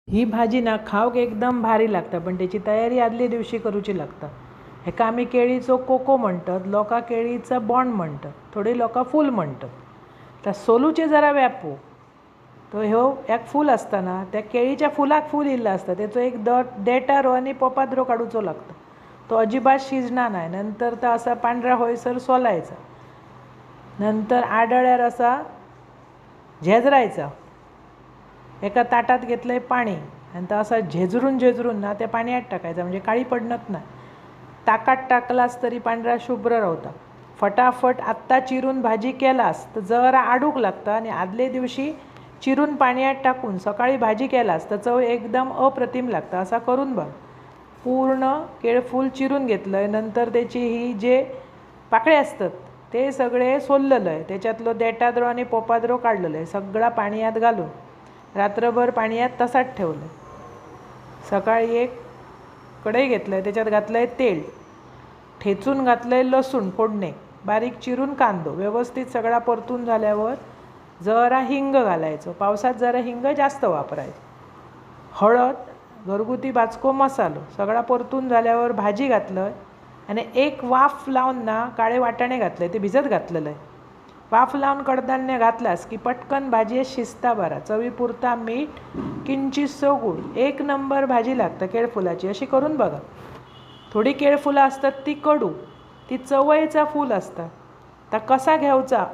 ही भाजी ना खावक एकदम भारी लागता, पण त्याची तयारी आदले दिवशी करूची लागता। हेका आमी केळीचो कोको म्हणतात, लोका केळीचा बोंड म्हणतात, थोडी लोका फूल म्हणतात। तर सोलूचे जरा व्यापू तो ह्यो एक फूल असता ना, त्या केळीच्या फुलाक फूल इल्लं असता, त्याचो एक देठारो आणि पोपाद्रो काढूचो लागतो। तो अजिबात शिजणार नाही। नंतर तो असा पांढरा होईसर सोलायचा, नंतर आडळ्यार असा झेजरायचा। एका ताटात घेतलंय पाणी आणि तो असा झेजरून ना त्या पाण्यात टाकायचा, म्हणजे काळी पडणत नाही। ताकात टाकलास तरी पांढरा शुभ्र राहता। फटाफट आत्ता चिरून भाजी केलास तर जरा आडूक लागतं, आणि आदले दिवशी चिरून पाण्यात टाकून सकाळी भाजी केलास तर चव एकदम अप्रतिम लागतं। असा करून बघ। पूर्ण केळफूल चिरून घेतलं आहे, नंतर त्याची ही जे पाकळे असतात ते सगळे सोललेलं आहे, त्याच्यातलं देठाद्रो आणि पोपाद्रो काढलेलं आहे, सगळा पाण्यात घालून रात्रभर पाण्यात तसाच ठेवलं आहे। सकाळी एक कढई घेतलं आहे, त्याच्यात घातलं आहे तेल, ठेचून घातलं आहे लसूण फोडणे, बारीक चिरून कांदो, व्यवस्थित सगळा परतून झाल्यावर जरा हिंग घालायचं। पावसात जरा हिंग जास्त वापरायचं। हळद, घरगुती भाजको मसालो सगळा परतून झाल्यावर भाजी घातलं आहे, आणि एक वाफ लावून ना काळे वाटाणे घातले, ते भिजत घातलेलं आहे। वाफ लावून कडधान्य घातलास की पटकन भाजी शिजता बरा। चवीपुरता मीठ, किंचितसो गूळ, एक नंबर भाजी लागतं केळफुलाची। अशी करून बघा। थोडी केळफुलं असतात ती कडू, ती चवळीचा फूल असतात। तर कसा घ्यायचा,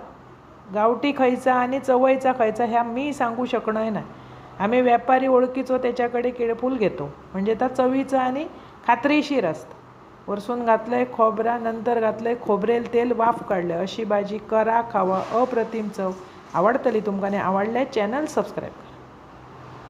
गावठी खायचा आणि चवळीचा खायचा, ह्या मी सांगू शकणार नाही। आम्ही व्यापारी ओळखीचो त्याच्याकडे केळफूल घेतो, म्हणजे त्या चवीचं आणि खात्रीशीर असतं। वरसून घातलं आहे खोबरा, नंतर घातलं आहे खोबरेल तेल, वाफ काढलं। अशी भाजी करा, खावा, अप्रतिम चव। आवडतली तुमकां, आवडल्यास चॅनल सबस्क्राईब करा।